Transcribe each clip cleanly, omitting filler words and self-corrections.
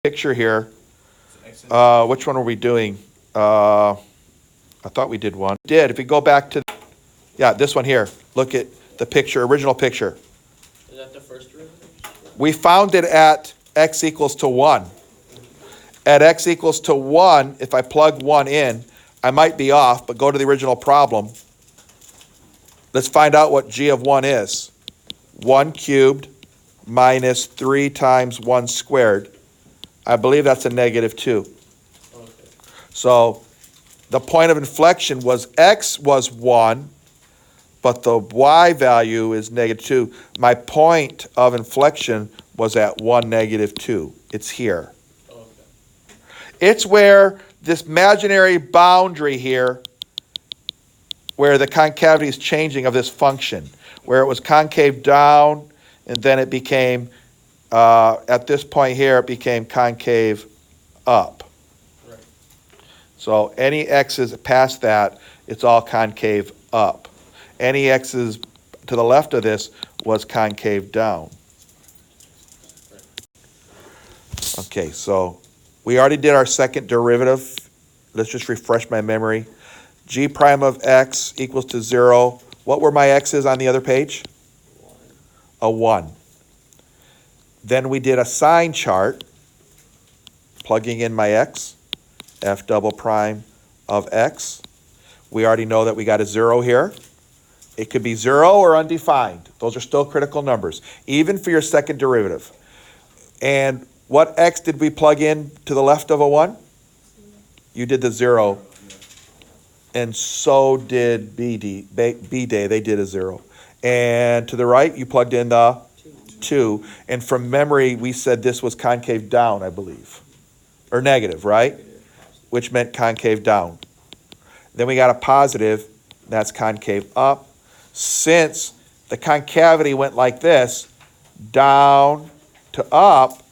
picture here. Which one are we doing? I thought we did one. If we go back to, this one here. Look at the picture, original picture. Is that the first derivative? We found it at x equals to 1. At x equals to 1, if I plug 1 in, I might be off, but go to the original problem. Let's find out what g of 1 is. 1 cubed minus 3 times 1 squared. I believe that's a -2. Okay. So the point of inflection was x was 1, but the y value is -2. My point of inflection was at 1, -2. It's here. Okay. It's where this imaginary boundary here, where the concavity is changing of this function, where it was concave down, and then it became, at this point here, it became concave up. Right. So any x's past that, it's all concave up. Any x's to the left of this was concave down. Okay, so we already did our second derivative. Let's just refresh my memory. G prime of x equals to 0. What were my x's on the other page? 1. A 1. Then we did a sign chart, plugging in my x, f double prime of x. We already know that we got a 0 here. It could be 0 or undefined. Those are still critical numbers, even for your second derivative. And what x did we plug in to the left of a 1? You did the 0. And so did B-Day. They did a 0. And to the right, you plugged in the 2. And from memory, we said this was concave down, I believe. Or negative, right? Which meant concave down. Then we got a positive. That's concave up. Since the concavity went like this, down to up,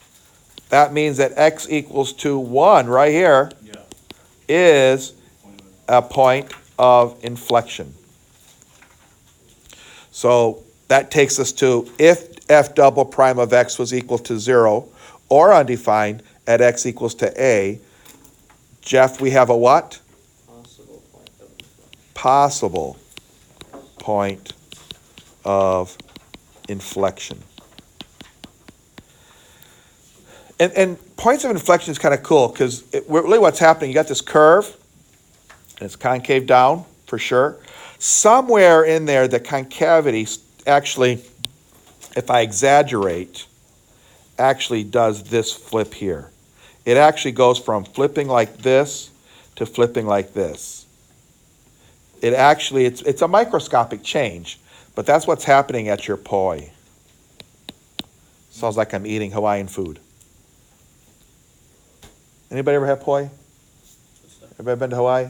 that means that x equals to 1 right here is a point of inflection. So that takes us to, if f double prime of x was equal to 0 or undefined at x equals to a, Jeff, we have a what? Possible point of inflection. Possible point of inflection. And points of inflection is kind of cool because really what's happening, you got this curve, and it's concave down for sure. Somewhere in there, the concavity actually, if I exaggerate, actually does this flip here. It actually goes from flipping like this to flipping like this. It actually, it's a microscopic change, but that's what's happening at your poi. Sounds like I'm eating Hawaiian food. Anybody ever have poi? Everybody been to Hawaii?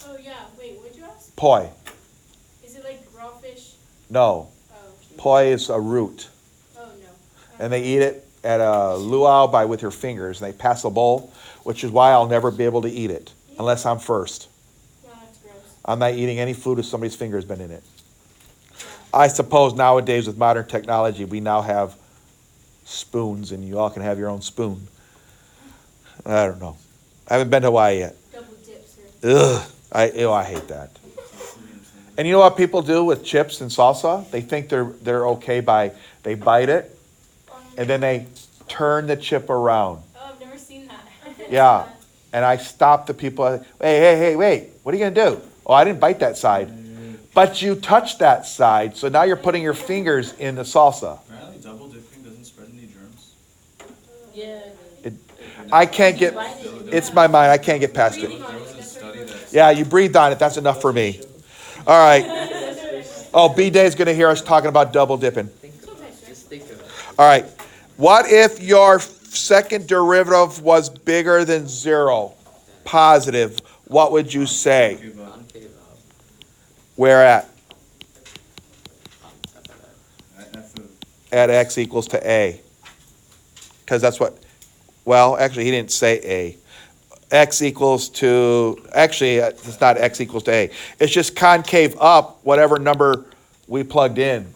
Oh yeah, wait, what'd you ask? Poi. Is it like raw fish? No. Oh. Poi is a root. Oh no. And they eat it at a luau with your fingers. And they pass a bowl, which is why I'll never be able to eat it unless I'm first. No, that's gross. I'm not eating any food if somebody's finger's been in it. I suppose nowadays with modern technology, we now have spoons and you all can have your own spoon. I don't know. I haven't been to Hawaii yet. Double dips, sir. Ugh. I hate that. And you know what people do with chips and salsa? They think they're okay they bite it and then they turn the chip around. Oh, I've never seen that. Yeah. And I stop the people. Hey, wait. What are you going to do? Oh, I didn't bite that side. But you touched that side, so now you're putting your fingers in the salsa. Apparently double dipping doesn't spread any germs. Yeah. I can't get, it's my mind, I can't get past it. There was a study that Yeah, you breathed on it, that's enough for me. All right. Oh, B-Day's going to hear us talking about double dipping. Just think of it. All right. What if your second derivative was bigger than 0? Positive. What would you say? Concave up. Where at? F of At x equals to a. Because that's what, well, actually, he didn't say a. X equals to, actually, it's not x equals to a. It's just concave up whatever number we plugged in.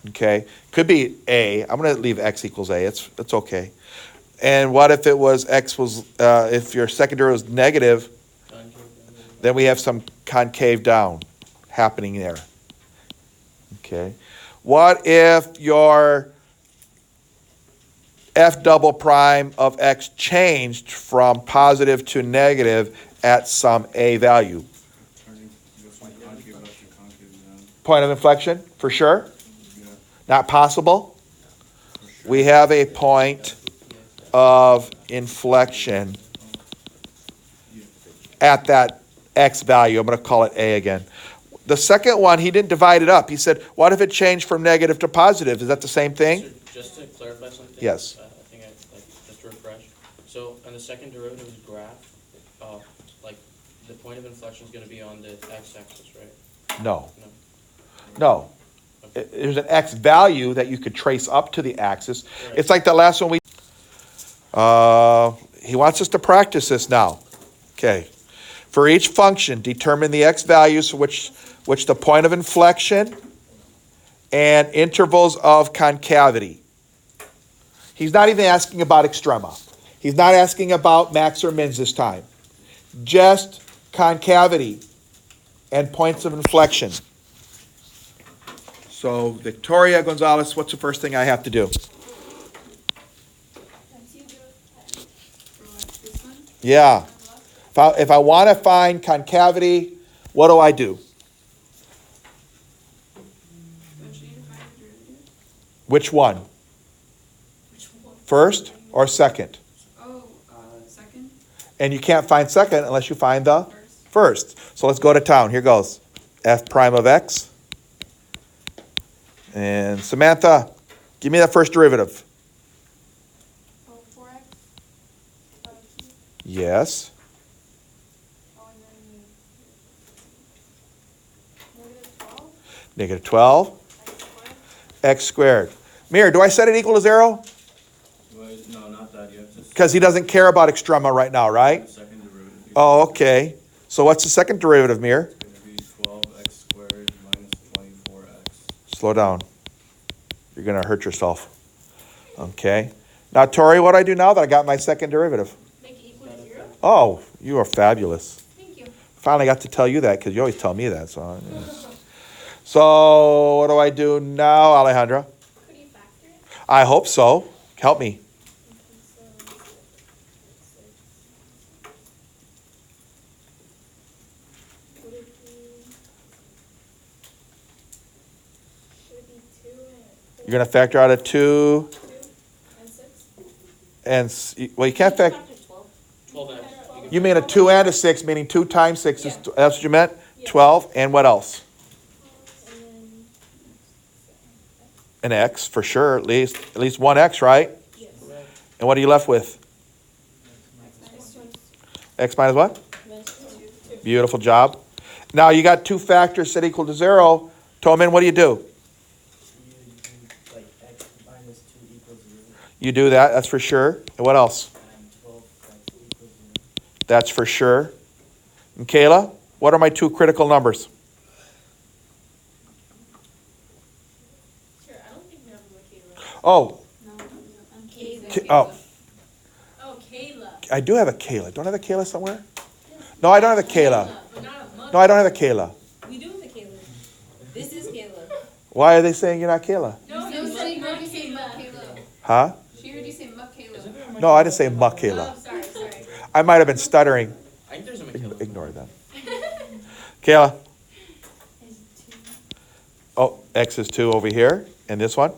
yeah. Okay? Could be a. I'm going to leave x equals a. It's okay. And what if it was x was, if your second derivative was negative, then we have some concave down happening there. Okay. What if your f double prime of x changed from positive to negative at some a value? Turning, go from concave up to concave down. Point of inflection, for sure? Yeah, Not possible? for sure. We have a point of inflection at that x value. I'm going to call it a again. The second one, he didn't divide it up. He said, what if it changed from negative to positive? Is that the same thing? So just to clarify something? Yes. I think just to refresh. So on the second derivative's graph, like, the point of inflection is gonna be on the x-axis, right? No. No. No. There's an x value that you could trace up to the axis. It's like the last one we... he wants us to practice this now. Okay. For each function, determine the x values for which the point of inflection and intervals of concavity. He's not even asking about extrema. He's not asking about max or mins this time. Just concavity and points of inflection. So, Victoria Gonzalez, what's the first thing I have to do? Once you do it, for this one, Yeah. If I want to find concavity, what do I do? don't you need to find the derivative? Which one? Which one? First or second? Oh, second, And you can't find second unless you find the first. first. So let's go to town. Here goes. F prime of x. And Samantha, give me that first derivative. Oh, 4x. Yes. Oh, and then -12. Negative 12. X squared. X squared. Mir, do I set it equal to 0? Wait, no, not that yet. Just Because he doesn't care about extrema right now, right? the second derivative. Oh, okay. So what's the second derivative, Mir? It's gonna be 12x squared minus 24x. Slow down. You're going to hurt yourself. Okay. Now, Tori, what do I do now that I got my second derivative? Make it equal to 0. Oh, you are fabulous. Thank you. Finally got to tell you that because you always tell me that. So what do I do now, Alejandra? Could you factor it? I hope so. Help me. Would it be? Should it be 2 and You're going to factor out a 2 2 and 6? and, well, you can't factor. 12x. You mean a 2 and a 6, meaning 2 times 6 is, Yeah. that's what you meant? Yeah. 12, and what else? And An x, for sure, at least one x, right? yes. And what are you left with? Minus 2. X minus what? Minus 2. Beautiful job. Now you got two factors set equal to 0. Toman, what do? You do like x minus 2 equals 0, You do that, that's for sure. And what else? and 12x equals 0. That's for sure. And Kayla, what are my two critical numbers? Sure, I don't think we have Michaela. Oh, No, I'm Kayla. Oh, Oh, Kayla. I do have a Kayla. Don't I have a Kayla somewhere? No, I don't have a Kayla. But not a month. No, I don't have a Kayla. We do have a Kayla. This is Kayla. Why are they saying you're not Kayla? No, you said Kayla. Huh? She heard you say Michaela. No, I didn't say muck Oh, Kayla. sorry. I might have been stuttering. I think there's a Michaela. Ignore that. Kayla. Oh, X is 2 over here. And this one?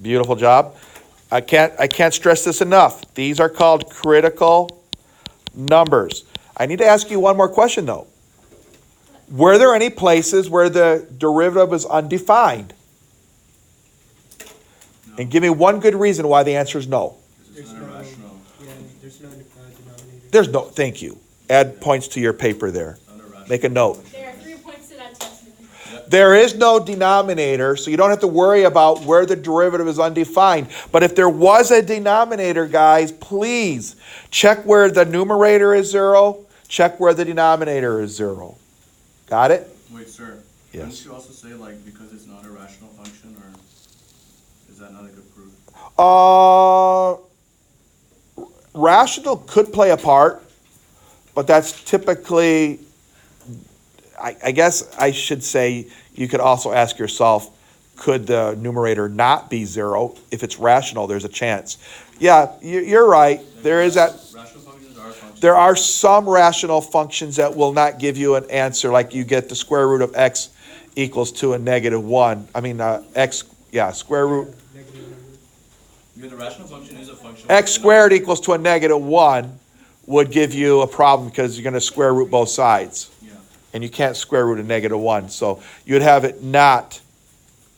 Beautiful job. I can't stress this enough. These are called critical numbers. I need to ask you one more question though. Were there any places where the derivative was undefined? And give me one good reason why the answer is no. Because it's not irrational. Yeah, there's no denominator. There's no, thank you. Add points to your paper there. It's not irrational. Make a note. There are 3 points to that test. There is no denominator, so you don't have to worry about where the derivative is undefined. But if there was a denominator, guys, please check where the numerator is 0, check where the denominator is 0. Got it? Wait, sir. Yes. Wouldn't you also say like because it's not a rational function or? Is that not a good proof? Rational could play a part, but that's typically, I guess I should say, you could also ask yourself, could the numerator not be 0? If it's rational, there's a chance. Yeah, you're right. There is that. Rational functions are functions. There are some rational functions that will not give you an answer, like you get the square root of x equals to a -1. I mean, square root. I mean, the rational function is a function. X squared equals to a -1 would give you a problem because you're going to square root both sides. Yeah. And you can't square root a -1. So you'd have it not,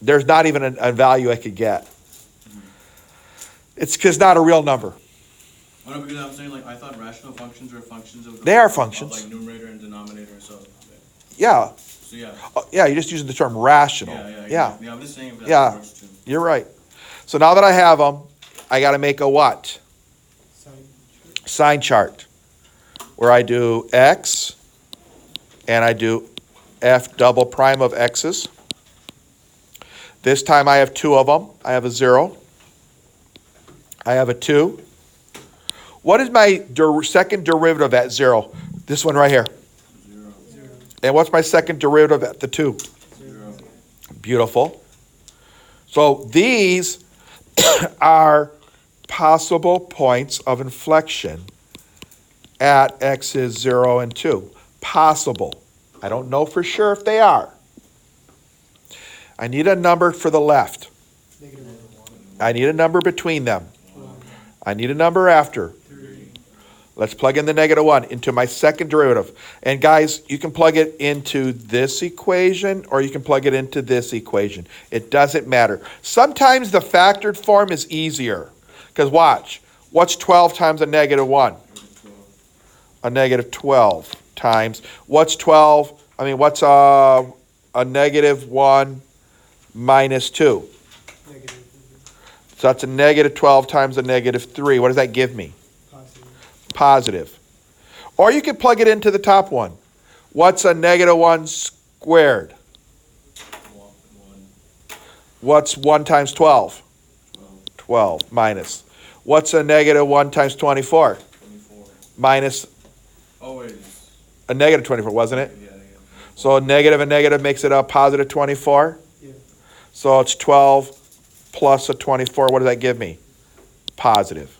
there's not even a value I could get. It's because not a real number. Oh, no, because I'm saying, like, I thought rational functions are functions of the. They are functions. Of, like, numerator and denominator, so. Yeah. So, yeah. Yeah, you're just using the term rational. Yeah, I'm just saying if that Yeah. works too. You're right. So now that I have them, I got to make a what? Sign chart. Where I do x and I do f double prime of x's. This time I have 2 of them. I have a 0. I have a 2. What is my second derivative at 0? This one right here. 0. And what's my second derivative at the 2? 0. Beautiful. So these are possible points of inflection at x is 0 and 2. Possible. I don't know for sure if they are. I need a number for the left. I need a number between them. I need a number after. Let's plug in the -1 into my second derivative. And guys, you can plug it into this equation or you can plug it into this equation. It doesn't matter. Sometimes the factored form is easier. Because watch, what's 12 times a -1? A -12 times, what's 12? I mean, what's a -1 minus 2? So that's a -12 times a -3. What does that give me? Positive. Or you can plug it into the top one. What's a -1 squared? 1. What's 1 times 12? 12. 12 minus. What's a -1 times 24? 24. Minus Oh, wait. a -24, wasn't it? Yeah. So a negative and negative makes it a positive 24. Yeah. So it's 12 plus a 24. What does that give me? Positive.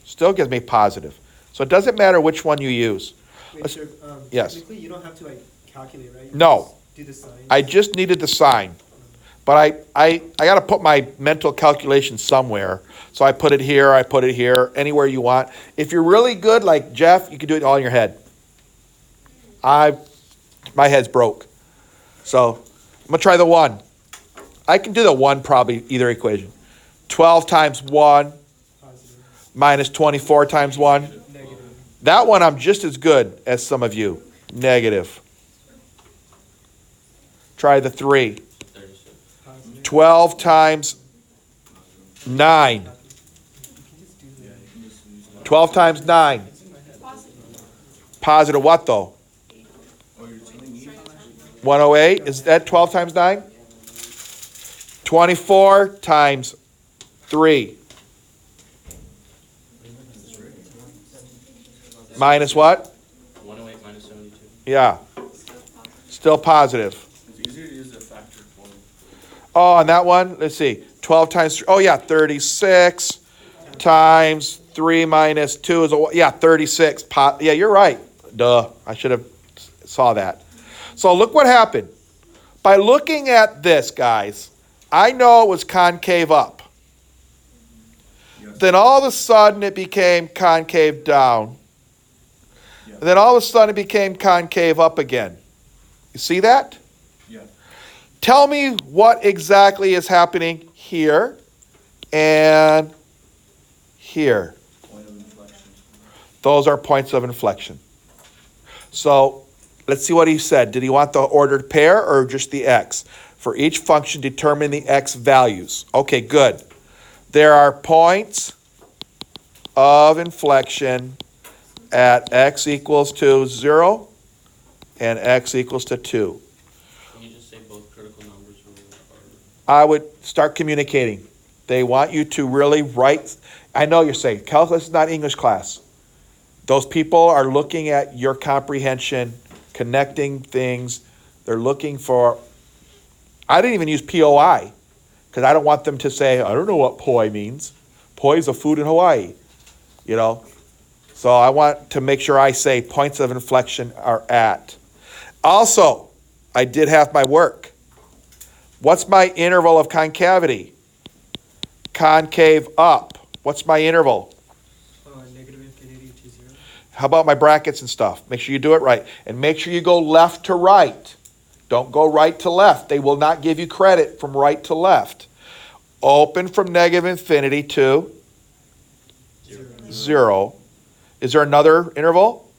Still gives me positive. So it doesn't matter which one you use. Wait, sir, yes. technically you don't have to calculate, right? You No. just do the sign. I just needed the sign. But I got to put my mental calculation somewhere. So I put it here, anywhere you want. If you're really good, like Jeff, you can do it all in your head. My head's broke. So I'm going to try the 1. I can do the 1 probably, either equation. 12 times 1 Positive. minus 24 times 1. Negative. That one I'm just as good as some of you. Negative. Try the 3. 36. Positive. 12 times 9. You can just do Yeah, that. you can just use that. 12 times 9. Positive what though? Oh, you're telling me? 108. Is that 12 times 9? 24 times 3. Minus what? 108 minus 72. Yeah. Still positive. It's easier to use the factor form. Oh, on that one, let's see. 12 times 3. Oh, yeah, 36 times 3 minus 2 is, 36. Yeah, you're right. Duh. I should have saw that. So look what happened. By looking at this, guys, I know it was concave up. Yes. Then all of a sudden it became concave down. Yeah. And then all of a sudden it became concave up again. You see that? Yeah. Tell me what exactly is happening here and here. Point of inflection. Those are points of inflection. So let's see what he said. Did he want the ordered pair or just the x? For each function, determine the x values. Okay, good. There are points of inflection at x equals to 0 and x equals to 2. Can you just say both critical numbers or I would start communicating. They want you to really write. I know you're saying, calculus is not English class. Those people are looking at your comprehension, connecting things. They're looking for, I didn't even use POI, because I don't want them to say, I don't know what poi means. Poi is a food in Hawaii, you know. So I want to make sure I say points of inflection are at. Also, I did have my work. What's my interval of concavity? Concave up. What's my interval? Negative infinity to 0. How about my brackets and stuff? Make sure you do it right. And make sure you go left to right. Don't go right to left. They will not give you credit from right to left. Open from negative infinity to 0. Is there another interval?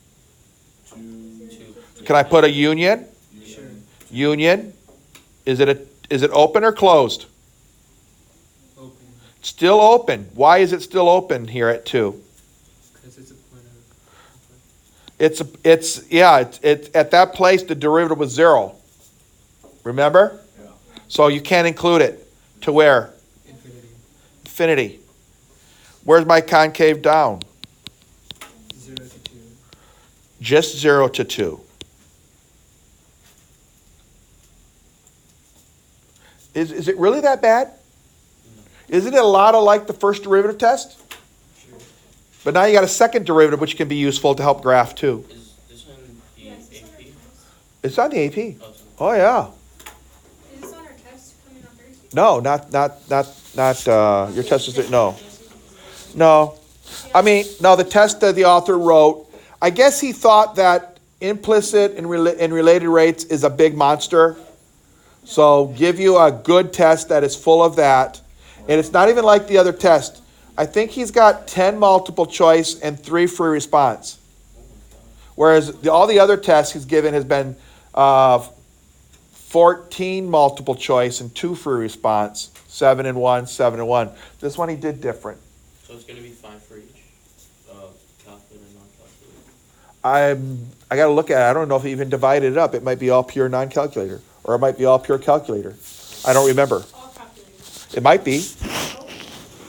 2. Can I put a union? Sure. Union. Is it open or closed? Open. Still open. Why is it still open here at 2? Because it's a point of. It's at that place the derivative was 0. Remember? Yeah. So you can't include it. To where? Infinity. Infinity. Where's my concave down? 0 to 2. Just 0 to 2. Is it really that bad? Isn't it a lot of like the first derivative test? Sure. But now you got a second derivative which can be useful to help graph too. Is this on the Yes, it's on our AP? test. It's on the AP. Oh, it's Oh yeah. Is this on our test coming on Thursday? No, not your test is no. No. I mean, no, the test that the author wrote, I guess he thought that implicit and related rates is a big monster. So give you a good test that is full of that. And it's not even like the other test. I think he's got 10 multiple choice and 3 free response. Whereas all the other tests he's given has been 14 multiple choice and 2 free response, 7 and 1, 7 and 1. This one he did different. So it's gonna be 5 for each, calculator and non-calculator. I got to look at it. I don't know if he even divided it up. It might be all pure non-calculator, or it might be all pure calculator. I don't remember. All calculators. It might be.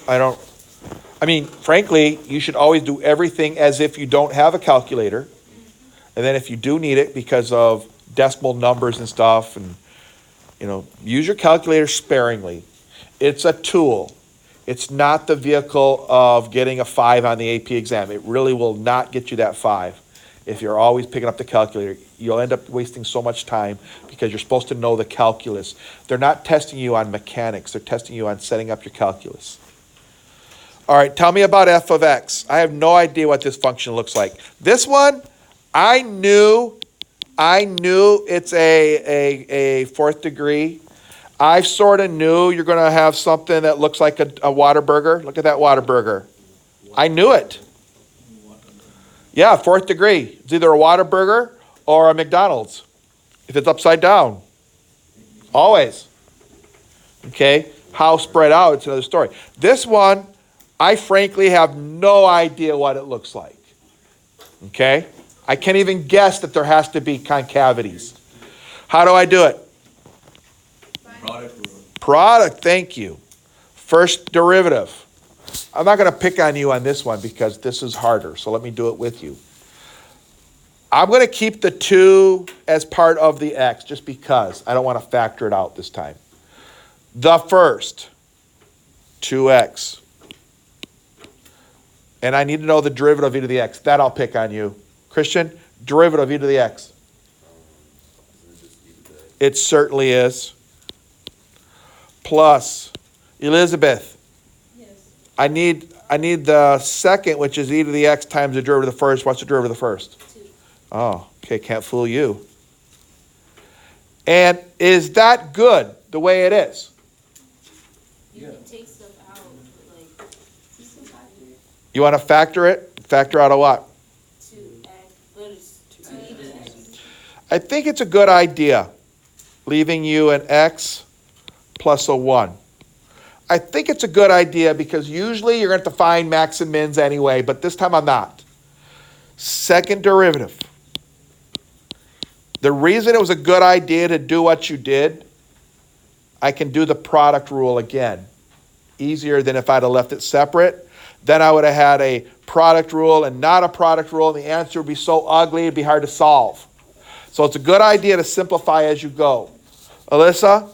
I mean, frankly, you should always do everything as if you don't have a calculator. And then if you do need it because of decimal numbers and stuff, and, use your calculator sparingly. It's a tool. It's not the vehicle of getting a 5 on the AP exam. It really will not get you that 5 if you're always picking up the calculator. You'll end up wasting so much time because you're supposed to know the calculus. They're not testing you on mechanics. They're testing you on setting up your calculus. All right, tell me about f of x. I have no idea what this function looks like. This one, I knew it's a fourth degree. I sort of knew you're going to have something that looks like a Whataburger. Look at that Whataburger. I knew it. Yeah, fourth degree. It's either a Whataburger or a McDonald's. If it's upside down. Always. Okay? How spread out, it's another story. This one, I frankly have no idea what it looks like. Okay? I can't even guess that there has to be concavities. How do I do it? Product rule. Product, thank you. First derivative. I'm not going to pick on you on this one because this is harder, so let me do it with you. I'm going to keep the 2 as part of the x just because I don't want to factor it out this time. The first, 2x. And I need to know the derivative of e to the x. That I'll pick on you. Christian, derivative of e to the x. It certainly is. Plus, Elizabeth, Yes. I need the second, which is e to the x times the derivative of the first. What's the derivative of the first? 2. Oh, okay, can't fool you. And is that good the way it is? You can take stuff out, but like, is this some factor? You want to factor it? Factor out a what? 2x, but it's 2 to x. I think it's a good idea, leaving you an x plus a 1. I think it's a good idea because usually you're going to have to find max and mins anyway, but this time I'm not. Second derivative. The reason it was a good idea to do what you did, I can do the product rule again. easier than if I'd have left it separate. Then I would have had a product rule and not a product rule, and the answer would be so ugly it'd be hard to solve. So it's a good idea to simplify as you go. Alyssa,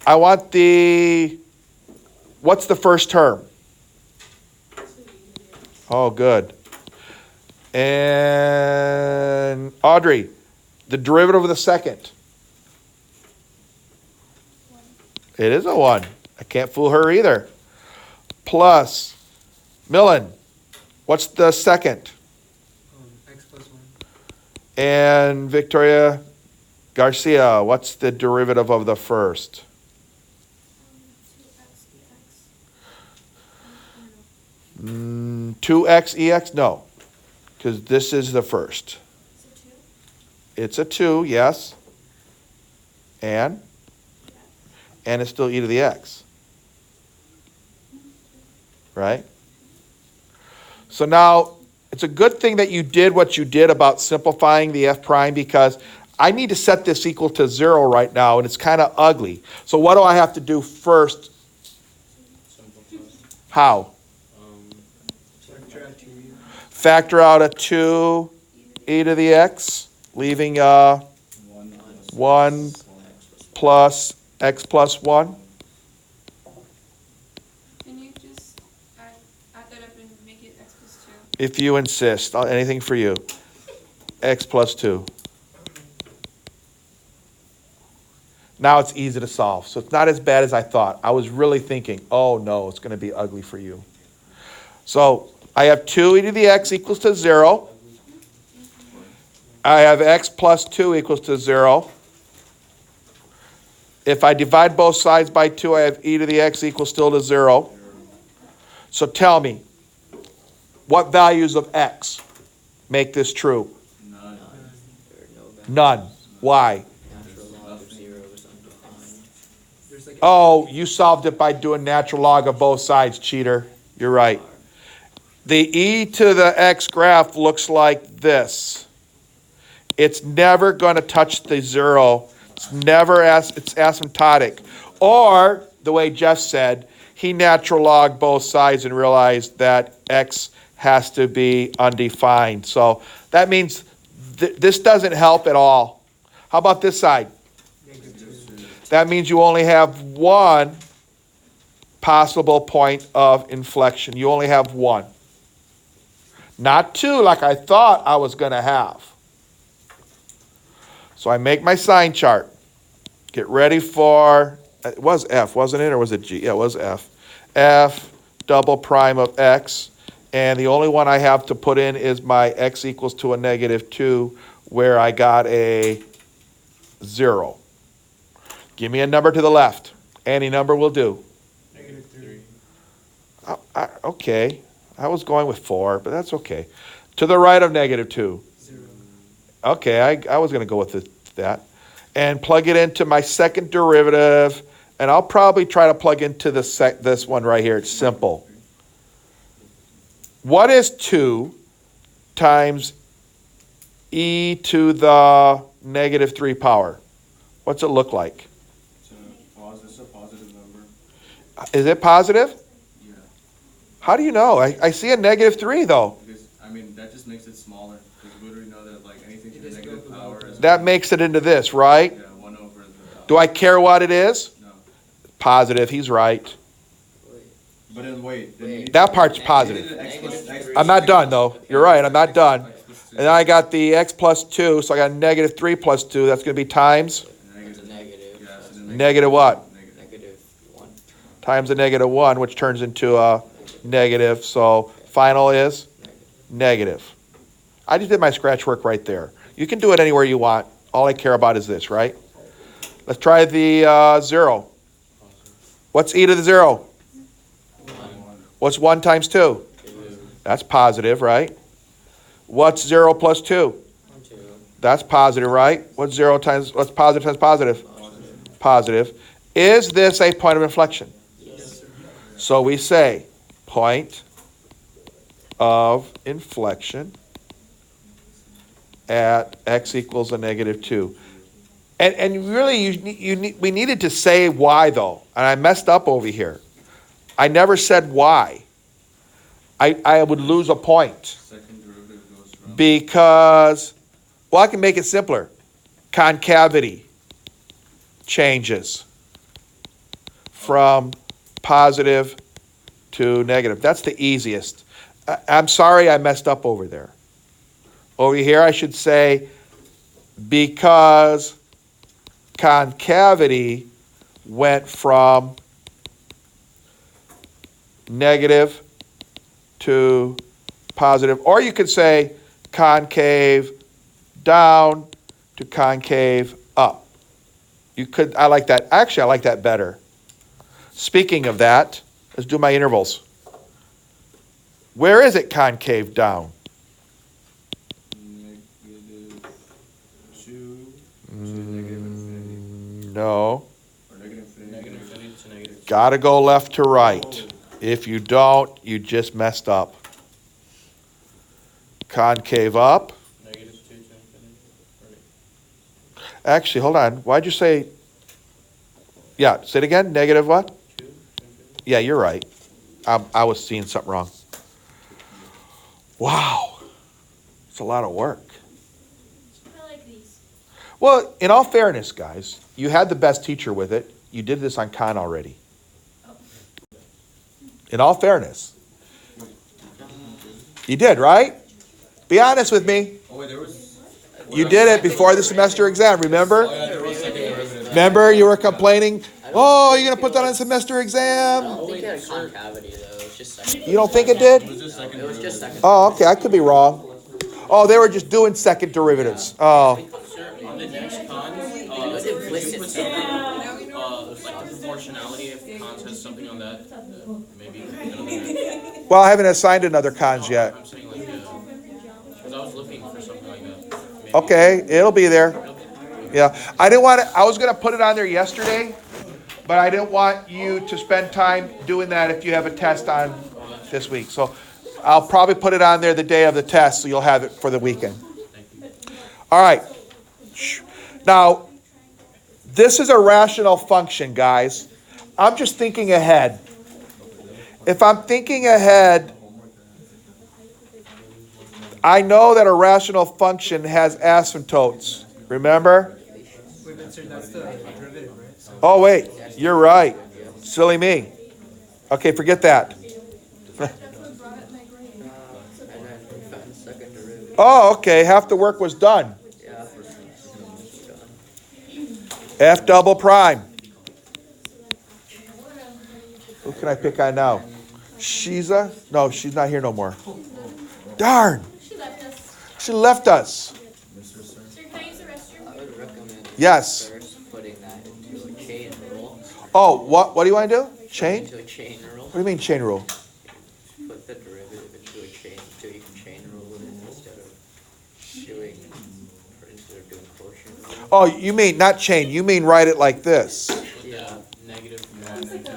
I want what's the first term? Oh, good. And Audrey, the derivative of the second. It is a 1. I can't fool her either. Plus, Millen, what's the second? X plus 1. And Victoria Garcia, what's the derivative of the first? 2x EX? No, because this is the first. It's a 2, yes. And it's still e to the x. Right? So now, it's a good thing that you did what you did about simplifying the f prime, because I need to set this equal to 0 right now, and it's kind of ugly. So what do I have to do first? Simplify. How? Factor out a 2 e to the x, leaving 1 plus x plus 1. Can you just add that up and make it x plus 2? If you insist, anything for you. X plus 2. Now it's easy to solve. So it's not as bad as I thought. I was really thinking, oh no, it's going to be ugly for you. So I have 2 e to the x equals to 0. I have x plus 2 equals to 0. If I divide both sides by 2, I have e to the x equals still to 0. So tell me, what values of x make this true? None. None. Why? Natural log of 0 is undefined. Oh, you solved it by doing natural log of both sides, cheater. You're right. The e to the x graph looks like this. It's never going to touch the 0. It's never it's asymptotic. Or, the way Jeff said, he natural logged both sides and realized that x has to be undefined. So that means this doesn't help at all. How about this side? That means you only have one possible point of inflection. You only have one. Not two like I thought I was going to have. So I make my sign chart. Get ready for, it was F, wasn't it? Or was it G? Yeah, it was F. F double prime of x. And the only one I have to put in is my x equals to a -2, where I got a 0. Give me a number to the left. Any number will do. -3. Okay. I was going with 4, but that's okay. To the right of -2. 0. Okay, I was going to go with that. And plug it into my second derivative. And I'll probably try to plug into this one right here. It's simple. What is 2 times e to the -3 power? What's it look like? It's a positive number. Is it positive? Yeah. How do you know? I see a -3 though. Because, I mean, that just makes it smaller. Because we already know that, like, anything to It the doesn't go negative below power the- is... That makes it into this, right? Yeah, 1 over the... Do I care what it is? No. Positive, he's right. But then wait. Then you- That part's positive. X plus- X I'm not done though. You're right, I'm not done. X plus 2. And then I got the x plus 2, so I got -3 plus 2. That's going to be times It's a negative. Yeah, so then negative what? Negative 1. Times a -1, which turns into a negative. So final is negative. I just did my scratch work right there. You can do it anywhere you want. All I care about is this, right? Let's try the 0. What's e to the 0? 1. What's 1 times 2? 2. That's positive, right? What's 0 plus 2? 2. That's positive, right? What's positive times positive? Positive. Is this a point of inflection? Yes. So we say point of inflection at x equals a -2. And really, we needed to say why though, and I messed up over here. I never said why. I would lose a point Second derivative goes from. because, well, I can make it simpler. Concavity changes from positive to negative. That's the easiest. I'm sorry I messed up over there. Over here, I should say because concavity went from negative to positive, or you could say concave down to concave up. You could, I like that. Actually, I like that better. Speaking of that, let's do my intervals. Where is it concave down? -2 to negative infinity. No. Or negative infinity. Negative infinity to negative. Gotta go left to right. If you don't, you just messed up. Concave up. Negative 2 to infinity. Right. Actually, hold on. Why'd you say? Yeah, say it again. Negative what? 2 to infinity. Yeah, you're right. I was seeing something wrong. Wow. It's a lot of work. I like these. Well, in all fairness, guys, you had the best teacher with it. You did this on Khan already. In all fairness. You did, right? Be honest with me. Oh wait, there was. You did it before the semester exam, remember? Oh yeah, there was second derivative. Remember, you were complaining, oh, you're gonna put that on semester I exam? don't think it had concavity though, it was just second. You don't think it did? It was just second It was just derivative. second. Oh, okay, I could be wrong. Oh, they were just doing second derivatives. Oh, Sir, on the next cons, It was implicit. like the proportionality, if cons has something on that, maybe. well, I haven't assigned another cons yet. I'm saying like, because I was looking for something like that. Maybe. Okay, it'll be there. Yeah, I didn't want to, I was gonna put it on there yesterday, but I didn't want you to spend time doing that if you have a test on this week. So I'll probably put it on there the day of the test, so you'll have it for the weekend. All right. Now, this is a rational function, guys. I'm just thinking ahead. If I'm thinking ahead, I know that a rational function has asymptotes. Remember? Wait, but sir, that's the derivative, right? So Oh, wait, you're right. Silly me. Okay, forget that. And then we found second derivative. Oh, okay, half the work was done. Yeah. F double prime. Who can I pick on now? Shiza? No, she's not here no more. Darn, She left us. she left us. Sir, can I use the restroom? I would recommend Yes. first putting that into a chain rule. Oh, what do you want to do? Chain? Into a chain rule. What do you mean chain rule? Put the derivative into a chain so you can chain rule it instead of doing quotient rule. Oh, you mean not chain, you mean write it like this. Yeah. Negative.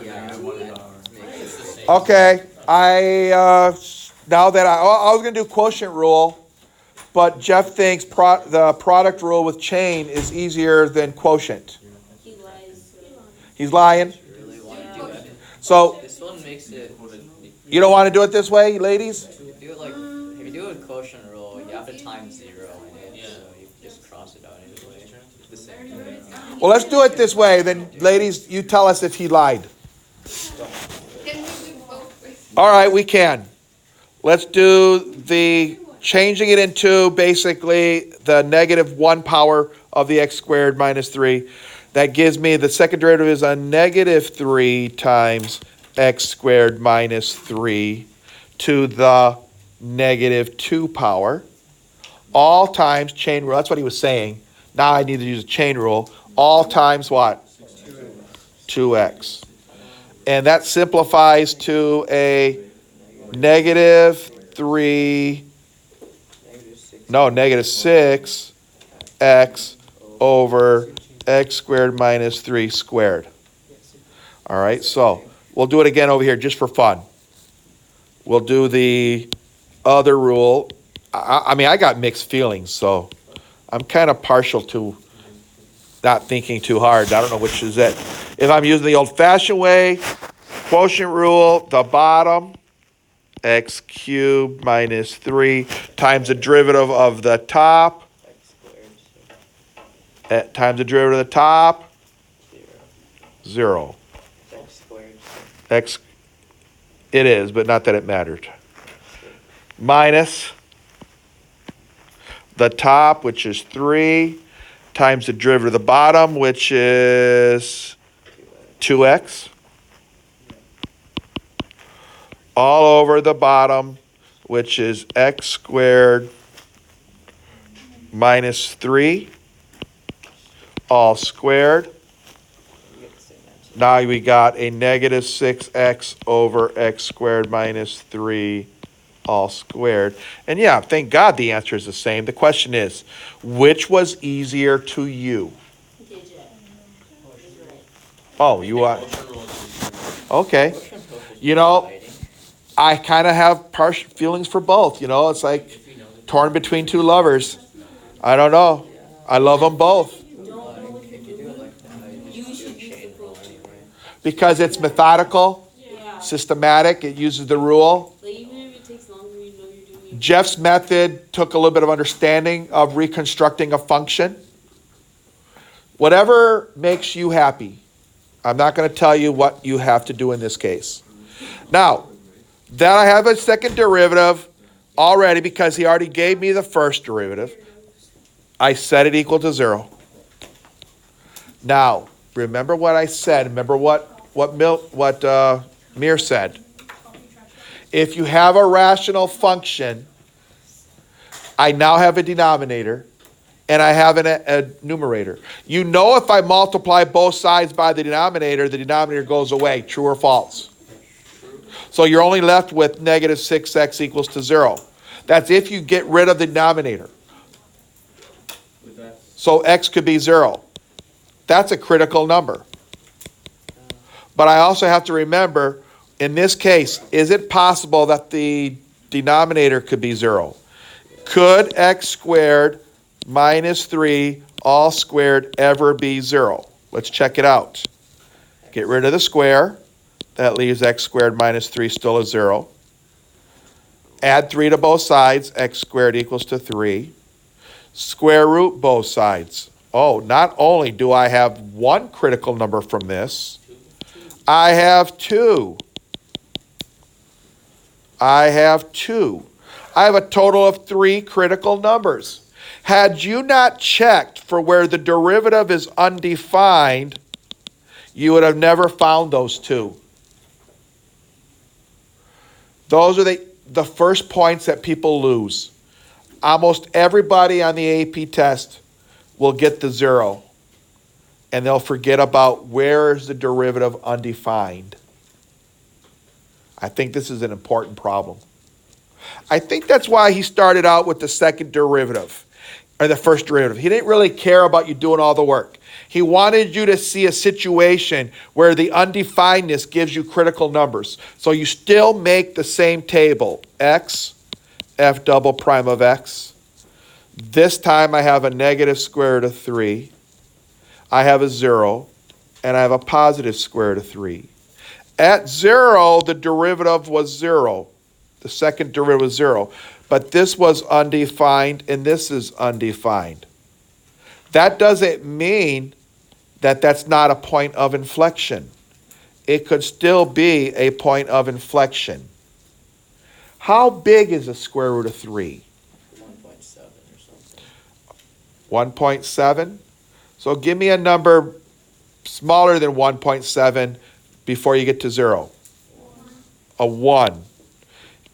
Yeah. It's the same. Okay, now that I was gonna do quotient rule, but Jeff thinks the product rule with chain is easier than quotient. He lies. He's lying. Really want to do it. So This one makes it. you don't want to do it this way, ladies? Do it like if you do it with quotient rule, you have to times 0 in it, so you can just cross it out anyway. It's the same. Well, let's do it this way. Then, ladies, you tell us if he lied. All right, we can. Let's do the changing it into basically the negative 1 power of the x squared minus 3. That gives me the second derivative is a negative 3 times x squared minus 3 to the negative 2 power. All times chain rule. That's what he was saying. Now I need to use a chain rule. All times what? 2x. And that simplifies to a negative 3, negative 6x over x squared minus 3 squared. All right, so we'll do it again over here just for fun. We'll do the other rule. I mean, I got mixed feelings, so I'm kind of partial to not thinking too hard. I don't know which is it. If I'm using the old-fashioned way, quotient rule, the bottom, x cubed minus 3 times the derivative of the top, X squared, times the derivative of the top, 0. 0. X squared. X, it is, but not that it mattered. Minus the top, which is 3, times the derivative of the bottom, which is 2x. All over the bottom, which is x squared minus 3, all squared. You get the same answer. Now we got a negative 6x over x squared minus 3 all squared. And yeah, thank God the answer is the same. The question is, which was easier to you? Digit. Is right. Oh, you are, Quotient rule is okay. Quotient rule is You know, exciting. I kind of have partial feelings for both, you know, it's like if you know the torn between two lovers. I don't know. I love them both Like, if you do it like that, you just do a chain rule anyway. because it's methodical, Yeah. systematic, it uses the rule. Like even if it takes longer, you know you're doing it. Jeff's method took a little bit of understanding of reconstructing a function. Whatever makes you happy. I'm not going to tell you what you have to do in this case. Now, then I have a second derivative already because he already gave me the first derivative. I set it equal to 0. Now, remember what I said. Remember what Mir said. If you have a rational function, I now have a denominator, and I have a numerator. You know if I multiply both sides by the denominator goes away. True or false? So you're only left with negative 6x equals to 0. That's if you get rid of the denominator. With that, So x could be 0. That's a critical number. But I also have to remember, in this case, is it possible that the denominator could be 0? Could x squared minus 3 all squared ever be 0? Let's check it out. Get rid of the square. That leaves x squared minus 3 still a 0. Add 3 to both sides. X squared equals to 3. Square root both sides. Oh, not only do I have one critical number from this, I have 2. I have 2. I have a total of 3 critical numbers. Had you not checked for where the derivative is undefined, you would have never found those 2. Those are the first points that people lose. Almost everybody on the AP test will get the 0, and they'll forget about where is the derivative undefined. I think this is an important problem. I think that's why he started out with the second derivative, or the first derivative. He didn't really care about you doing all the work. He wanted you to see a situation where the undefinedness gives you critical numbers. So you still make the same table, x, f double prime of x. This time I have a negative square root of 3. I have a 0, and I have a positive square root of 3. At 0, the derivative was 0. The second derivative was 0. But this was undefined, and this is undefined. That doesn't mean that that's not a point of inflection. It could still be a point of inflection. How big is the square root of 3? 1.7 or something. 1.7? So give me a number smaller than 1.7 before you get to 0. A 1.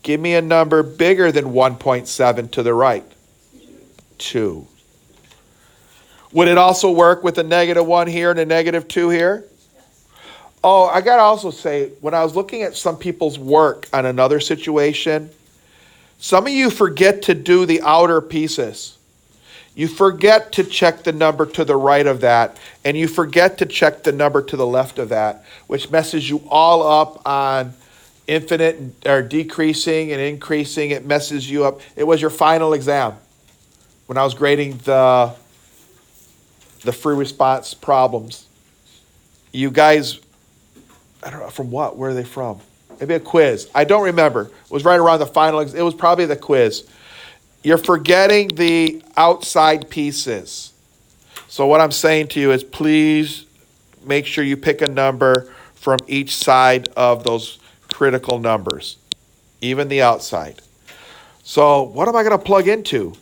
Give me a number bigger than 1.7 to the right. 2. Would it also work with a negative 1 here and a negative 2 here? Oh, I got to also say, when I was looking at some people's work on another situation, some of you forget to do the outer pieces. You forget to check the number to the right of that, and you forget to check the number to the left of that, which messes you all up on infinite or decreasing and increasing. It messes you up. It was your final exam when I was grading the the free response problems. You guys, I don't know, from what? Where are they from? Maybe a quiz. I don't remember. It was right around the final. It was probably the quiz. You're forgetting the outside pieces. So what I'm saying to you is please make sure you pick a number from each side of those critical numbers, even the outside. So what am I going to plug into?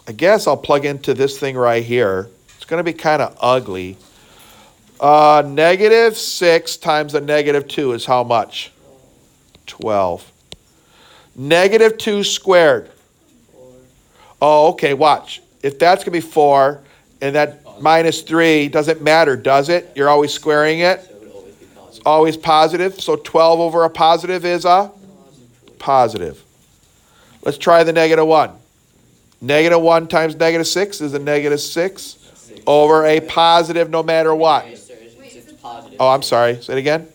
I guess I'll plug into this thing right here. It's going to be kind of ugly. -6 times a -2 is how much? 12. -2 squared. Oh, okay, watch. If that's going to be 4 and that -3 doesn't matter, does it? You're always squaring it? So it would always be positive. It's always positive. So 12 over a positive is a positive. Let's try the -1. -1 times -6 is a -6 over a positive no matter what. It's positive. Oh, I'm sorry. Say it again.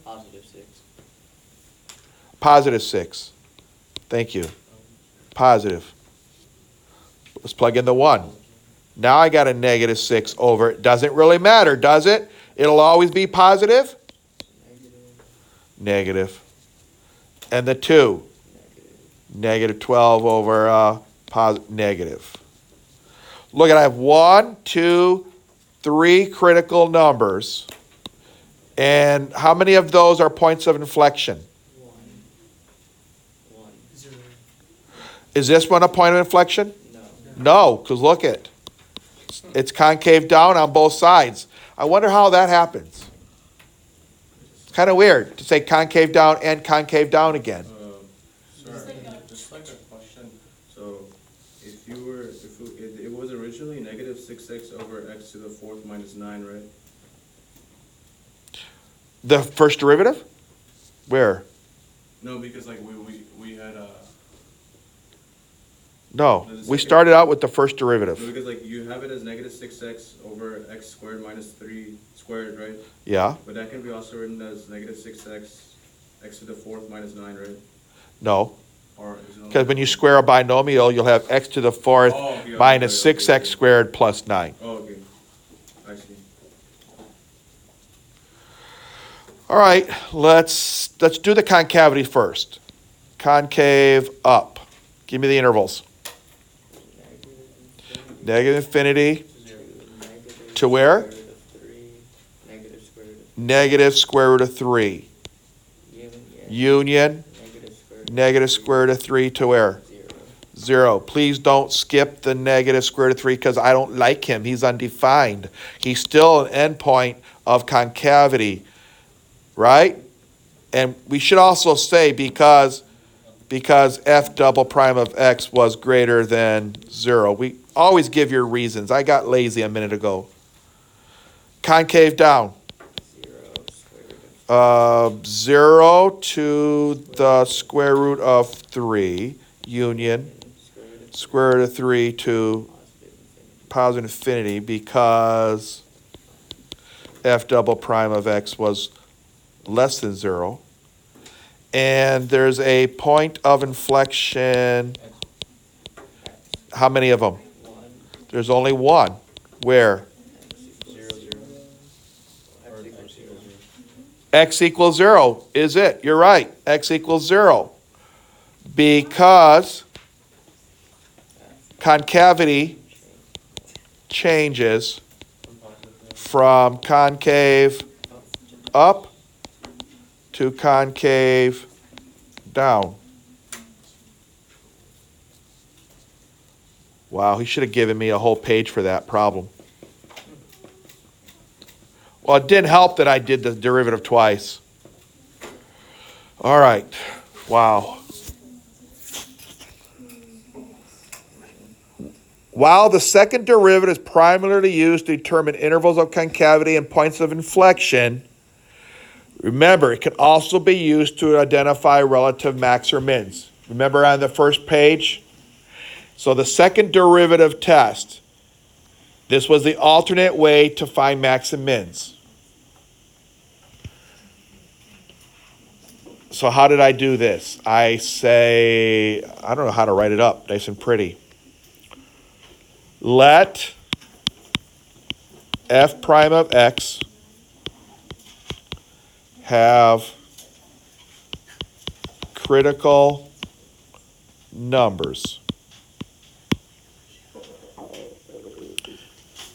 Positive 6. +6. Thank you. Positive. Let's plug in the 1. Now I got a -6 over it. Doesn't really matter, does it? It'll always be positive? Negative. And the 2? -12 over negative. Look at, I have 1, 2, 3 critical numbers. And how many of those are points of inflection? 1. 0. Is this one a point of inflection? No. No, because look it. It's concave down on both sides. I wonder how that happens. It's kind of weird to say concave down and concave down again. Sorry, just like a question. So if it was originally -6x over x to the 4th minus 9, right? The first derivative? Where? No, because like we had No, we started out with the first derivative. because like you have it as -6x over x squared minus 3 squared, right? Yeah? But that can be also written as -6x x to the 4th minus 9, right? No, Or is it because when you square a binomial, you'll have x to the 4th Oh, okay, minus okay, 6x squared plus 9. Oh, okay. I see. All right, let's do the concavity first. Concave up. Give me the intervals. Negative infinity to where? Negative square root of 3. Union, negative square root of 3 to where? 0. Please don't skip the negative square root of 3 because I don't like him. He's undefined. He's still an endpoint of concavity, right? And we should also say because f double prime of x was greater than 0. We always give your reasons. I got lazy a minute ago. Concave down. 0 to the square root of 3, union, square root of 3 to positive infinity because f double prime of x was less than 0. And there's a point of inflection. How many of them? There's only one. Where? 0, 0. X equals 0 is it. You're right. X equals 0. Because concavity changes from concave up to concave down. Wow, he should have given me a whole page for that problem. Well, it didn't help that I did the derivative twice. All right. Wow. While the second derivative is primarily used to determine intervals of concavity and points of inflection, remember, it can also be used to identify relative max or mins. Remember on the first page? So the second derivative test, this was the alternate way to find max and mins. So how did I do this? I say, I don't know how to write it up, nice and pretty. Let f prime of x have critical numbers.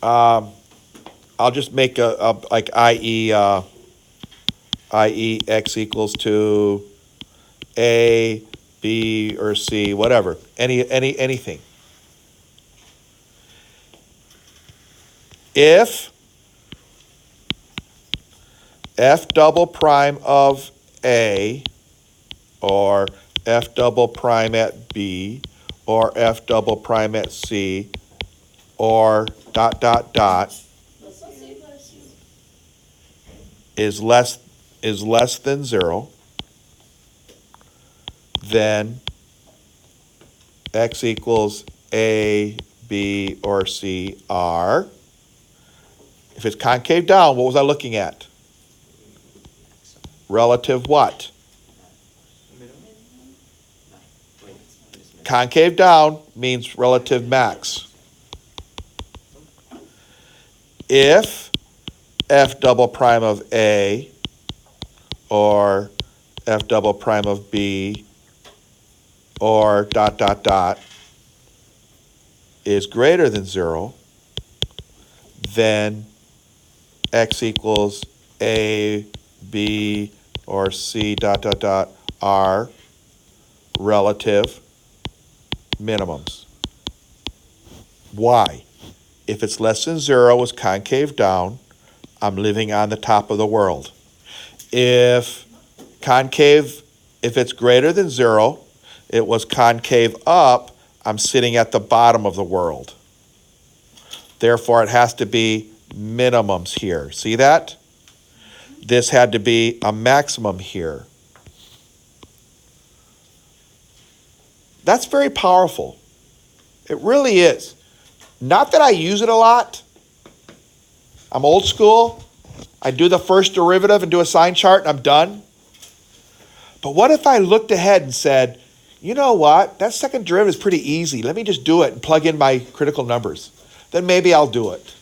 I'll just make a like i.e. X equals to A, B, or C, whatever, anything. If f double prime of A, or f double prime at B, or f double prime at C, or dot dot dot is less than 0, then x equals A, B, or C are. If it's concave down, what was I looking at? Relative what? Concave down means relative max. If f double prime of A or f double prime of B or dot dot dot is greater than 0, then x equals A, B, or C dot dot dot are relative minimums. Why? If it's less than 0, it's concave down, I'm living on the top of the world. If it's greater than 0, it was concave up, I'm sitting at the bottom of the world. Therefore, it has to be minimums here. See that? This had to be a maximum here. That's very powerful. It really is. Not that I use it a lot. I'm old school. I do the first derivative and do a sign chart and I'm done. But what if I looked ahead and said, you know what, that second derivative is pretty easy. Let me just do it and plug in my critical numbers. Then maybe I'll do it.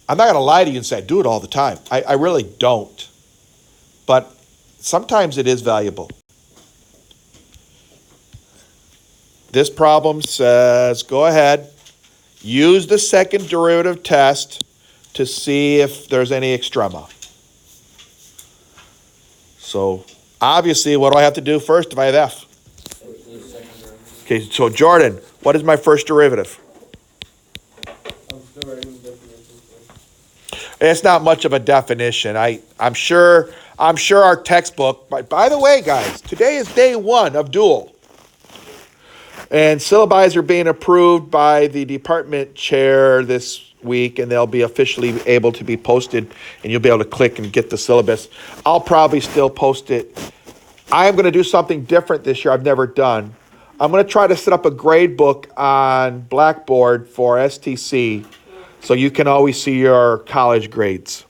I'm not going to lie to you and say I do it all the time. I really don't. But sometimes it is valuable. This problem says, go ahead, use the second derivative test to see if there's any extrema. So obviously, what do I have to do first if I have f? Okay, so Jordan, what is my first derivative? I'm still writing the definition first. It's not much of a definition. I'm sure our textbook, by the way, guys, today is day 1 of dual. And syllabi are being approved by the department chair this week, and they'll be officially able to be posted, and you'll be able to click and get the syllabus. I'll probably still post it. I am going to do something different this year I've never done. I'm going to try to set up a grade book on Blackboard for STC so you can always see your college grades.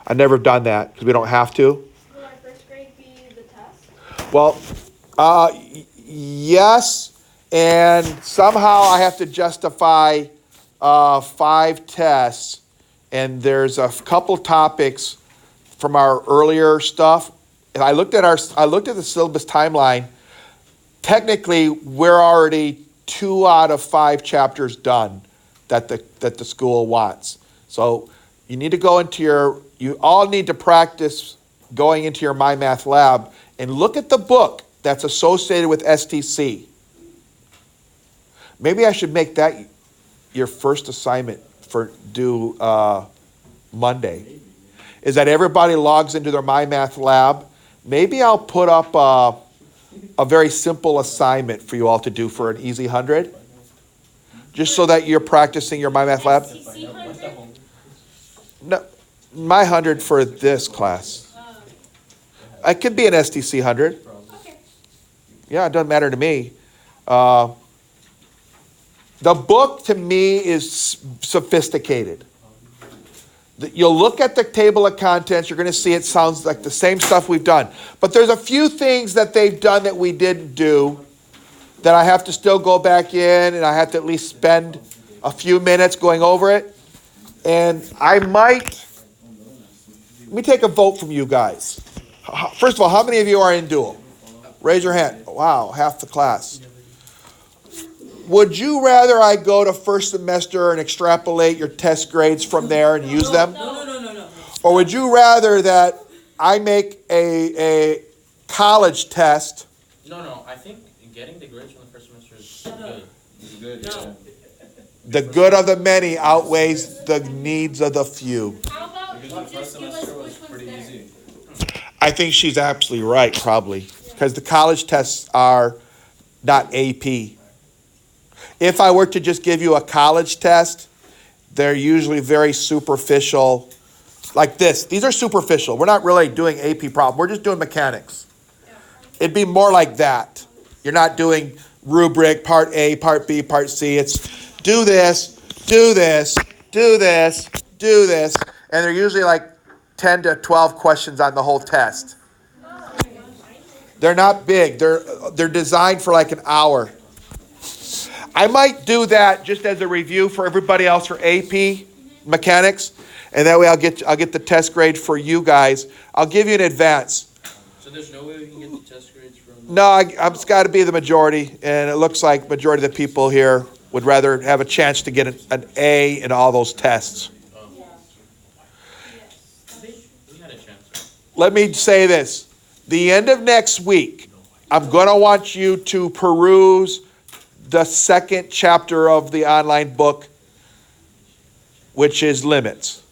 I've never done that because we don't have to. Will our first grade be the test? Well, yes, and somehow I have to justify 5 tests, and there's a couple topics from our earlier stuff. And I looked at the syllabus timeline. Technically, we're already 2 out of 5 chapters done that the school wants. So you need to go into you all need to practice going into your My Math lab and look at the book that's associated with STC. Maybe I should make that your first assignment for due Monday, is that everybody logs into their My Math lab. Maybe I'll put up a very simple assignment for you all to do for an easy 100, just so that you're practicing your My Math lab. STC 100? No, my 100 for this class. It could be an STC 100. Okay. Yeah, it doesn't matter to me. The book, to me, is sophisticated. You'll look at the table of contents, you're going to see it sounds like the same stuff we've done. But there's a few things that they've done that we didn't do that I have to still go back in, and I have to at least spend a few minutes going over it. And I might, let me take a vote from you guys. First of all, how many of you are in dual? Raise your hand. Wow, half the class. Would you rather I go to first semester and extrapolate your test grades from there and use them? No. Or would you rather that I make a college test? No, I think getting the grades from the first semester is good. It's good, No. yeah. The good of the many outweighs the needs of the few. How about Because you the first just give us semester was which one's pretty better? easy. I think she's absolutely right, probably, because the college tests are not AP. If I were to just give you a college test, they're usually very superficial, like this. These are superficial. We're not really doing AP problem. We're just doing mechanics. It'd be more like that. You're not doing rubric, part A, part B, part C. It's do this, do this, do this, do this. And they're usually like 10 to 12 questions on the whole test. They're not big. They're designed for like an hour. I might do that just as a review for everybody else for AP mechanics, and that way I'll get the test grade for you guys. I'll give you an advance. So there's no way we can get the test grades from. No, it's got to be the majority, and it looks like majority of the people here would rather have a chance to get an A in all those tests. We had a chance. Let me say this. The end of next week, I'm going to want you to peruse the second chapter of the online book, which is limits.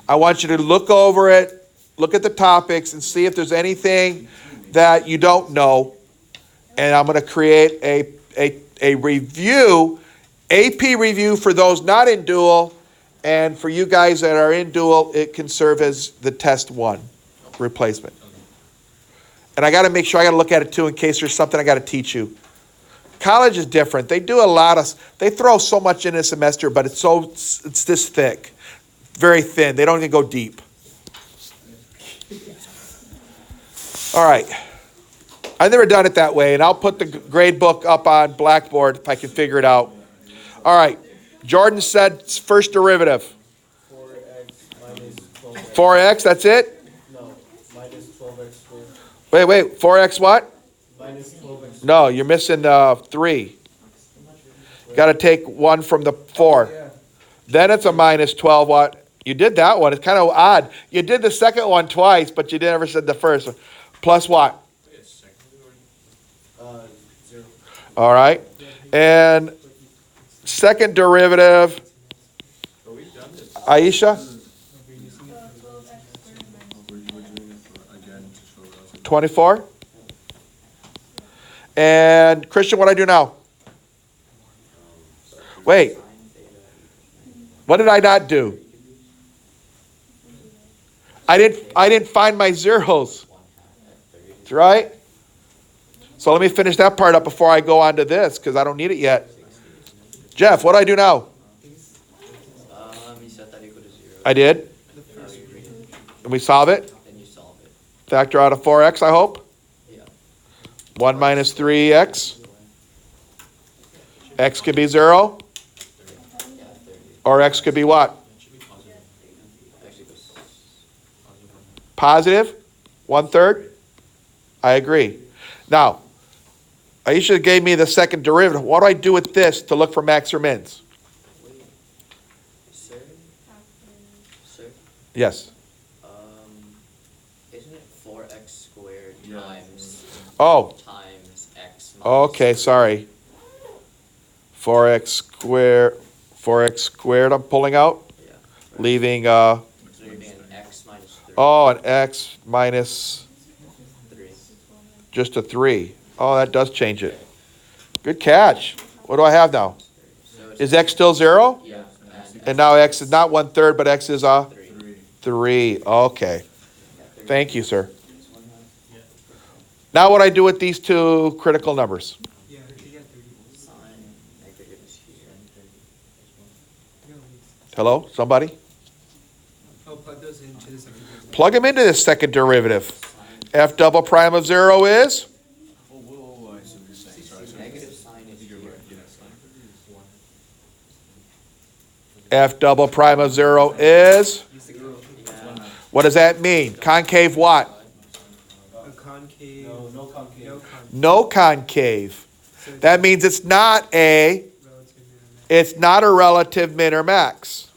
I want you to look over it, look at the topics, and see if there's anything that you don't know. And I'm going to create a review, AP review for those not in dual, and for you guys that are in dual, it can serve as the test one replacement. And I got to make sure I got to look at it too in case there's something I got to teach you. College is different. They do they throw so much in a semester, but it's this thick, very thin. They don't even go deep. All right. I've never done it that way, and I'll put the grade book up on Blackboard if I can figure it out. All right. Jordan said first derivative. 4x minus 12x. 4x, that's it? No, minus 12x squared. Wait, 4x what? Minus 12x. No, you're missing 3. Got to take 1 from the 4. Yeah. Then it's a minus 12 what? You did that one. It's kind of odd. You did the second one twice, but you never said the first one. Plus what? 0. All right. And second derivative, Aisha, 24. And Christian, what do I do now? Wait. What did I not do? I didn't find my zeros. That's right. So let me finish that part up before I go on to this, because I don't need it yet. Jeff, what do I do now? You set that equal to 0. I did. Now you read it, And we solve it. then you solve it. Factor out of 4x, I hope. Yeah. 1 minus 3x. X could be 0. Yeah, 30. Or x could be what? Actually goes Positive? 1/3? I agree. Now, Aisha gave me the second derivative. What do I do with this to look for max or mins? wait. Sir? Sir? Yes. Isn't it 4x squared Yeah. times Oh, x minus okay, 3? sorry. 4x squared I'm pulling out, Yeah. leaving, So you're doing x minus 3. oh, an x minus 3. just a 3. Oh, that does change it. Good catch. What do I have now? So it's Is x still 0? yeah, And now x is not 1/3, but x is a 3. 3. Okay. Yeah, 3. Thank you, sir. Now what do I do with these two critical numbers? Yeah, you get 30. Sine negative is here. Hello, somebody? Oh, plug those into the second derivative. Plug them into this second derivative. F double prime of 0 is? Oh, whoa, I see what you're saying, sorry. Negative sine is here. F double prime of 0 is? What does that mean? Concave what? A concave. No concave. No concave. No concave. So it's That means it's not a, relative minimum. it's not a relative min or max.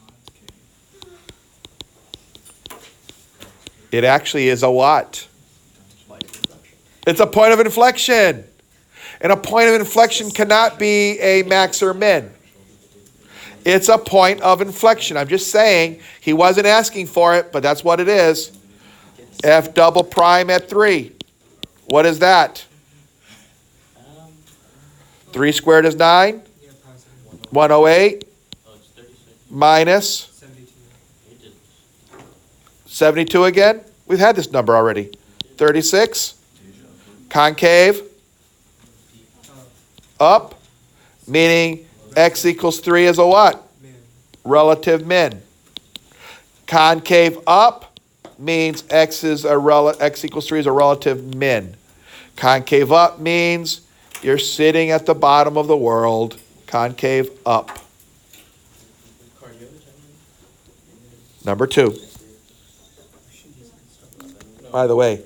It actually is a what? It's a point of inflection. And a point of inflection cannot be a max or min. It's a point of inflection. I'm just saying, he wasn't asking for it, but that's what it is. F double prime at 3. What is that? 3 squared is 9. Yeah, positive. 108 Oh, it's 36. minus 72. You did. 72 again. We've had this number already. 36. Concave. Up. Meaning x equals 3 is a what? Man. Relative min. Concave up means x equals 3 is a relative min. Concave up means you're sitting at the bottom of the world. Concave up. Cardio, Number 2. By the way.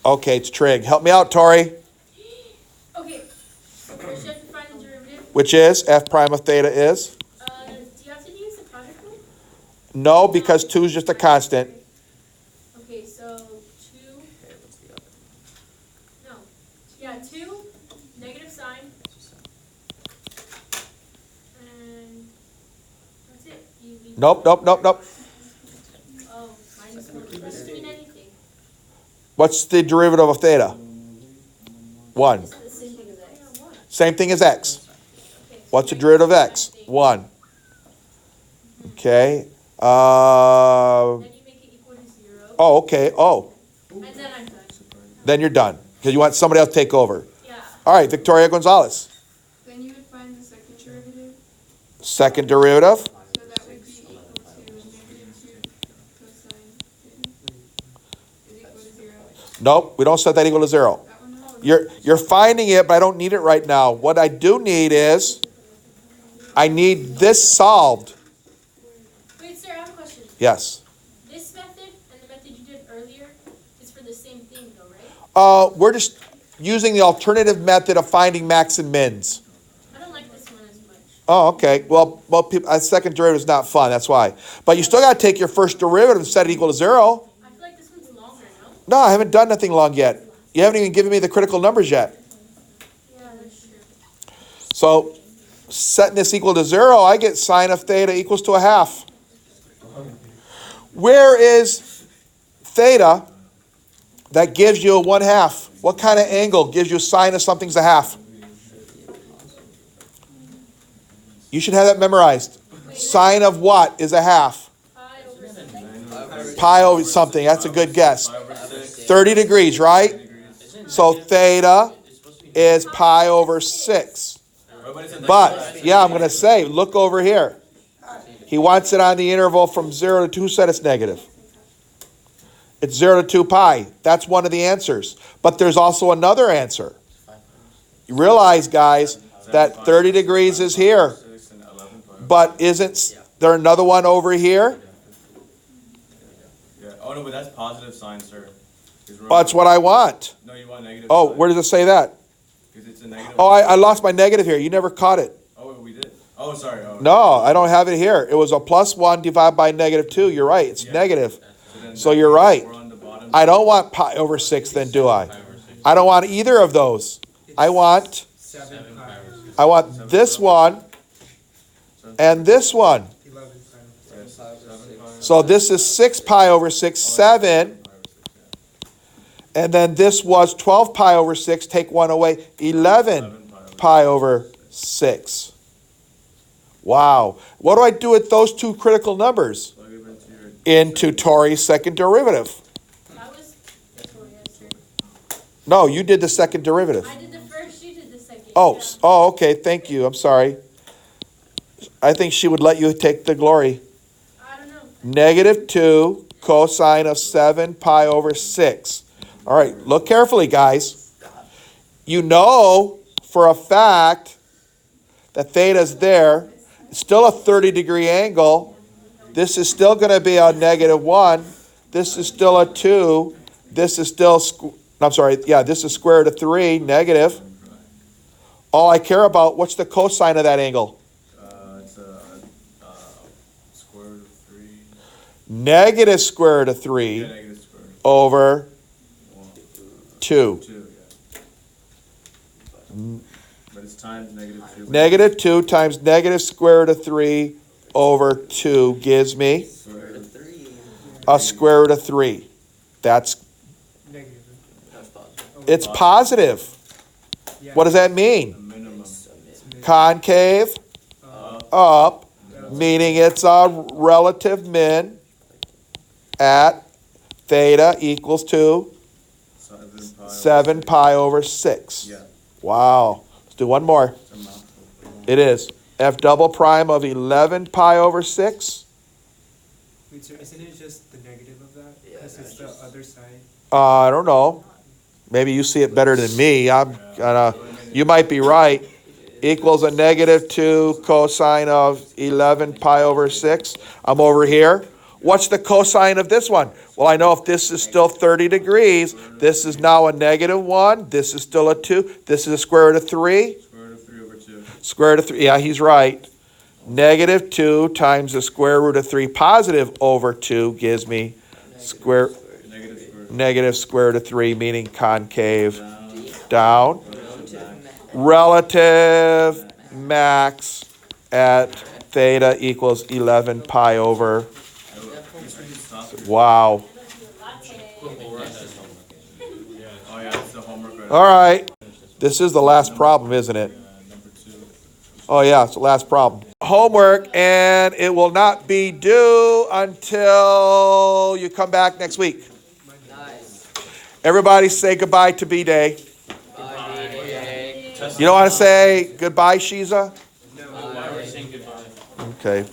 Okay, it's trig. Help me out, Tori. Okay, first you have to find the derivative. Which is f prime of theta is? Do you have to use the product rule? No, because 2 is just a constant. Okay, so 2, no, yeah, 2, negative sign, and that's it. You Nope. Oh, minus 1, doesn't mean anything. What's the derivative of theta? 1. It's the same thing as x. Same thing as x. Okay, so What's the negative derivative of x? sign, 1. Okay. Then you make it equal to 0. Oh, okay. Oh, And then I'm done. then you're done. Because you want somebody else to take over. Yeah. All right, Victoria Gonzalez. Then you would find the second derivative, Second derivative. so that would be equal to -2 cosine theta. Is equal to 0. Nope, we don't set that equal to 0. That one? You're finding it, but I don't need it right now. What I do need is, I need this solved. Wait, sir, I have a question. Yes. This method and the method you did earlier is for the same thing though, right? We're just using the alternative method of finding max and mins. I don't like this one as much. Oh, okay. Well, second derivative is not fun. That's why. But you still got to take your first derivative and set it equal to 0. I feel like this one's longer, no? No, I haven't done nothing long yet. You haven't even given me the critical numbers yet. Yeah, that's true. So, setting this equal to 0, I get sine of theta equals to a half. Where is theta that gives you a 1/2? What kind of angle gives you sine of something's a half? You should have that memorized. Sine of what is a half? Pi over something. Pi over something. That's a good guess. 30 degrees, right? So theta is pi over 6. But, yeah, I'm going to say, look over here. He wants it on the interval from 0 to 2, said it's negative. It's 0 to 2 pi. That's one of the answers. But there's also another answer. You realize, guys, that 30 degrees is here. But isn't there another one over here? Yeah. Oh no, but that's positive sign, sir. Oh, that's what I want. No, you want negative. Oh, where does it say that? Because it's a negative. Oh, I lost my negative here. You never caught it. Oh, we did. Oh, sorry. Oh, No, I don't have it here. It was a +1 divided by -2. You're right. It's negative. then So you're right. We're on the bottom. I don't want pi over 6 then, do I? I don't want either of those. I want 7 pi. this one and this one. 11 pi. So this is 6 pi over 6, 7. And then this was 12 pi over 6, take 1 away, 11 pi over 6. Wow. What do I do with those two critical numbers? Plug it into your Into Tori's second derivative. That was Victoria's turn. No, you did the second derivative. I did the first, you did the second. Oh, Yeah. okay, thank you. I'm sorry. I think she would let you take the glory. I don't know. -2 cosine of 7 pi over 6. All right, look carefully, guys. You know for a fact that theta's there. It's still a 30-degree angle. This is still going to be a -1. This is still a 2. This is still, this is square root of 3, negative. All I care about, what's the cosine of that angle? It's square root of 3. Negative square root of 3 Yeah, negative square root over of 2. 2, yeah. But it's times -2. Negative 2 times negative square root of 3 over 2 gives me Square root of 3. a square root of 3. That's, Negative. That's positive. it's positive. Yeah. What does that mean? a minimum. Concave up, meaning it's a relative min at theta equals to 7 pi over 6. Yeah, Wow. Let's do one more. it's a mouthful. It is f double prime of 11 pi over 6. Wait, so isn't it just the negative of that? Yeah, Because it's the other side. I don't know. Maybe you see it better than me. You might be right. Equals a -2 cosine of 11 pi over 6. I'm over here. What's the cosine of this one? Well, I know if this is still 30 degrees, this is now a -1. This is still a 2. This is a square root of 3. Square root of 3 over 2. Square root of 3. Yeah, he's right. -2 times the square root of 3 positive over 2 gives me negative square root of 3, meaning concave down. Relative max at theta equals 11 pi over. Wow. Oh yeah, it's the homework. Right? All right. This is the last problem, isn't it? Number 2. Oh, yeah, it's the last problem. Homework, and it will not be due until you come back next week. Nice. Everybody say goodbye to B-Day. Bye, DJ. You don't want to say goodbye, Shiza? Why we're saying goodbye. Okay.